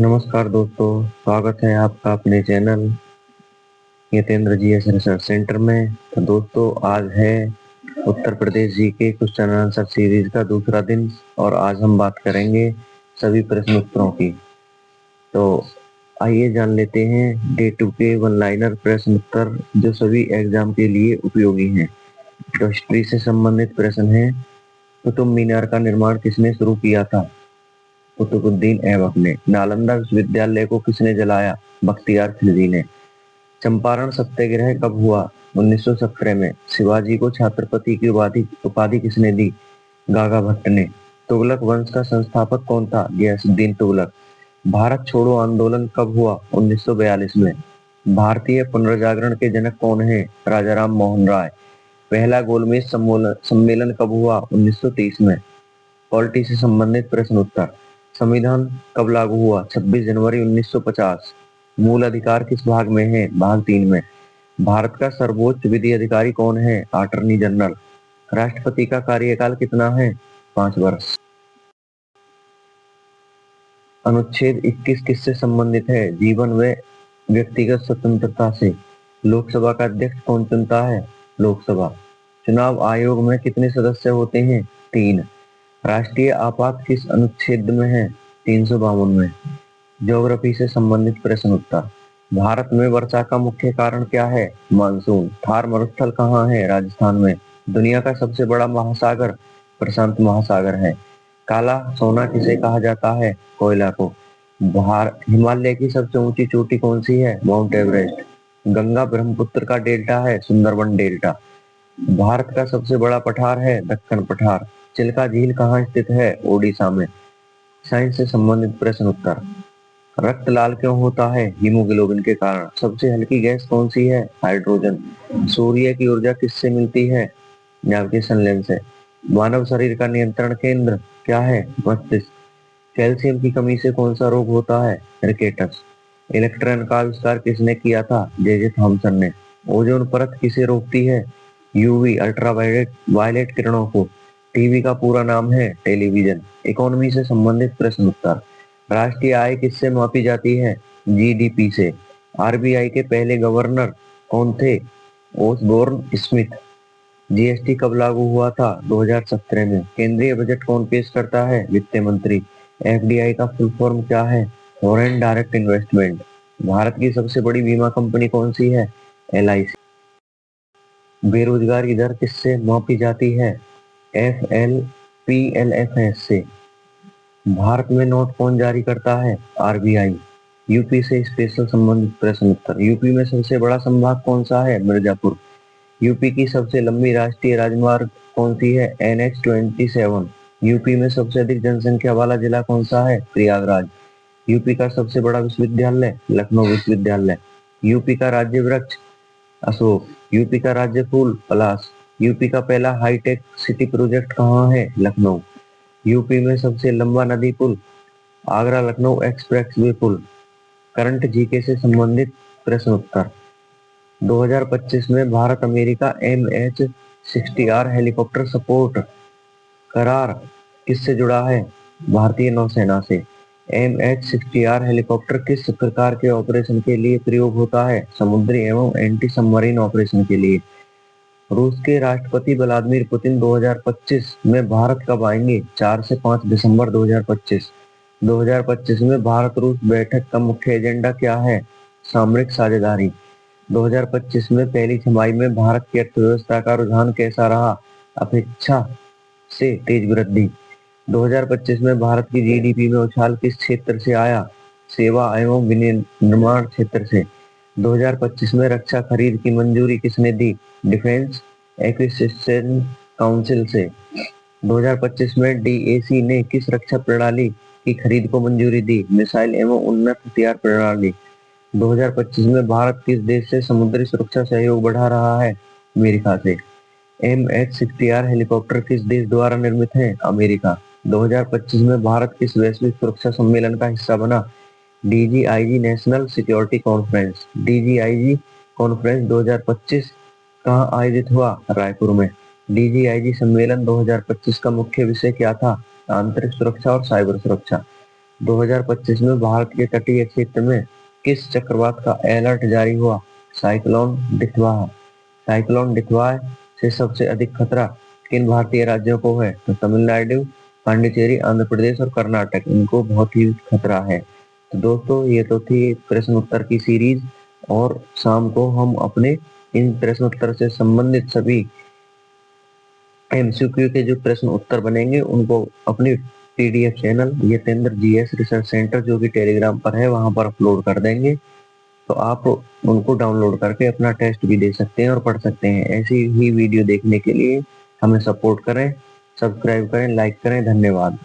नमस्कार दोस्तों, स्वागत है आपका अपने channel Yatendra GS research centre में। तो दोस्तों, आज है उत्तर प्रदेश जी के क्वेश्चन आंसर सीरीज का दूसरा दिन और आज हम बात करेंगे सभी प्रश्न उत्तरों की। तो आइए जान लेते हैं डे 2 के वन लाइनर प्रश्न उत्तर जो सभी एग्जाम के लिए उपयोगी हैं। तो हिस्ट्री से संबंधित प्रश्न है। कुतुब मीनार का निर्माण किसने शुरू किया था? कुतुबुद्दीन ऐबक ने। नालंदा विश्वविद्यालय को किसने जलाया? बख्तियार खिलजी ने। चंपारण सत्याग्रह कब हुआ? 1917 में। शिवाजी को छत्रपति की उपाधि उपाधि किसने दी? गागा भट्ट ने। तुगलक वंश का संस्थापक कौन था? गयासुद्दीन तुगलक। भारत छोड़ो आंदोलन कब हुआ? 1942 में। भारतीय पुनर्जागरण के जनक कौन है? राजा राम मोहन राय। पहला गोलमेज सम्मेलन कब हुआ? 1930 में। पॉलिटी से संबंधित प्रश्न उत्तर। संविधान कब लागू हुआ? 26 जनवरी 1950। मूल अधिकार किस भाग में है? भाग 3 में। भारत का सर्वोच्च विधि अधिकारी कौन है? Attorney general. राष्ट्रपति का कार्यकाल कितना है? 5 वर्ष। अनुच्छेद 21 किससे संबंधित है? जीवन व व्यक्तिगत स्वतंत्रता से। लोकसभा का अध्यक्ष कौन चुनता है? लोकसभा। चुनाव आयोग में कितने सदस्य होते हैं? 3। राष्ट्रीय आपात किस अनुच्छेद में है? 352 में। ज्योग्राफी से संबंधित प्रश्न उत्तर। भारत में वर्षा का मुख्य कारण क्या है? मानसून। थार मरुस्थल कहाँ है? राजस्थान में। दुनिया का सबसे बड़ा महासागर प्रशांत महासागर है। काला सोना किसे कहा जाता है? कोयला को। हिमालय की सबसे ऊंची चोटी कौन सी है? Mount Everest. गंगा ब्रह्मपुत्र का डेल्टा है सुंदरबन डेल्टा। भारत का सबसे बड़ा पठार है दक्कन पठार। चिल्का झील कहाँ स्थित है? ओडिशा में। साइंस से संबंधित प्रश्न उत्तर। रक्त लाल क्यों होता है? हीमोग्लोबिन के कारण। सबसे हल्की गैस कौन सी है? हाइड्रोजन। सूर्य की ऊर्जा किससे मिलती है? नेविगेशन लेंस से। मानव शरीर का नियंत्रण केंद्र क्या है? मस्तिष्क। कैल्शियम की कमी से कौन सा रोग होता है? रिकेटस। इलेक्ट्रॉन का आविष्कार किसने किया था? जे थॉमसन ने। ओजोन परत किसे रोकती है? यूवी अल्ट्रावायलेट वायलेट किरणों को। टीवी का पूरा नाम है टेलीविजन। इकोनॉमी से संबंधित प्रश्न उत्तर। राष्ट्रीय आय किससे मापी जाती है? जीडीपी से। आरबीआई के पहले गवर्नर कौन थे? Osborne Smith. जीएसटी कब लागू हुआ था? 2017 में। केंद्रीय बजट कौन पेश करता है? वित्त मंत्री। एफडीआई का फुल फॉर्म क्या है? Foreign direct investment. भारत की सबसे बड़ी बीमा कंपनी कौन सी है? एलआईसी। बेरोजगारी दर किससे मापी जाती है? एफएलपीएलएफएस से। भारत में नोट कौन जारी करता है? आरबीआई। यूपी से स्पेशल संबंधित प्रश्न उत्तर। यूपी में सबसे बड़ा संभाग कौन सा है? मिर्जापुर। यूपी की सबसे लंबी राष्ट्रीय राजमार्ग कौन सी है? NH-27। यूपी में सबसे अधिक जनसंख्या वाला जिला कौन सा है? प्रयागराज। यूपी का सबसे बड़ा विश्वविद्यालय लखनऊ विश्वविद्यालय। यूपी का राज्य वृक्ष अशोक। यूपी का राज्य फूल पलाश। यूपी का पहला हाईटेक सिटी प्रोजेक्ट कहाँ है? लखनऊ। यूपी में सबसे लंबा नदी पुल आगरा लखनऊ एक्सप्रेसवे पुल। करंट जीके से संबंधित प्रश्न उत्तर। 2025 में Bharat America MH-60R helicopter support करार किससे जुड़ा है? भारतीय नौसेना से। MH-60R हेलीकॉप्टर किस प्रकार के ऑपरेशन के लिए प्रयोग होता है? समुद्री एवं एंटी सबमरीन ऑपरेशन के लिए। रूस के राष्ट्रपति व्लादिमीर पुतिन 2025 में भारत कब आएंगे? 4 से 5 दिसंबर 2025। 2025 में भारत रूस बैठक का मुख्य एजेंडा क्या है? सामरिक साझेदारी। 2025 में पहली छमाही में भारत की अर्थव्यवस्था का रुझान कैसा रहा? अपेक्षा से तेज वृद्धि। 2025 में भारत की जीडीपी में उछाल किस क्षेत्र से आया? सेवा एवं विनिर्माण क्षेत्र से। 2025 में रक्षा खरीद की मंजूरी किसने दी? डिफेंस एक्विजिशन काउंसिल से। 2025 में डीएसी ने किस रक्षा प्रणाली की खरीद को मंजूरी दी? मिसाइल एवं उन्नत हथियार प्रणाली। 2025 में भारत किस देश से समुद्री सुरक्षा सहयोग बढ़ा रहा है? अमेरिका से। MH-60R हेलीकॉप्टर किस देश द्वारा निर्मित है? अमेरिका। 2025 में भारत किस वैश्विक सुरक्षा सम्मेलन का हिस्सा बना? DGIG national security conference. DGIG conference 2025 कहाँ आयोजित हुआ? रायपुर में। DGIG सम्मेलन 2025 का मुख्य विषय क्या था? आंतरिक सुरक्षा और साइबर सुरक्षा। 2025 में भारत के तटीय क्षेत्र में किस चक्रवात का अलर्ट जारी हुआ? साइक्लोन डिथवा। साइक्लोन डिथवा से सबसे अधिक खतरा किन भारतीय राज्यों को है? तो तमिलनाडु, पांडिचेरी, आंध्र प्रदेश और कर्नाटक, इनको बहुत ही खतरा है। तो दोस्तों ये तो थी प्रश्न उत्तर की सीरीज, और शाम को हम अपने इन प्रश्न उत्तर से संबंधित सभी एमसीक्यू के जो प्रश्न उत्तर बनेंगे उनको अपनी PDF channel Yatendra GS research centre जो कि टेलीग्राम पर है वहां पर अपलोड कर देंगे। तो आप उनको डाउनलोड करके अपना टेस्ट भी दे सकते हैं और पढ़ सकते हैं। ऐसी ही वीडियो देखने के लिए हमें सपोर्ट करें, सब्सक्राइब करें, लाइक करें। धन्यवाद।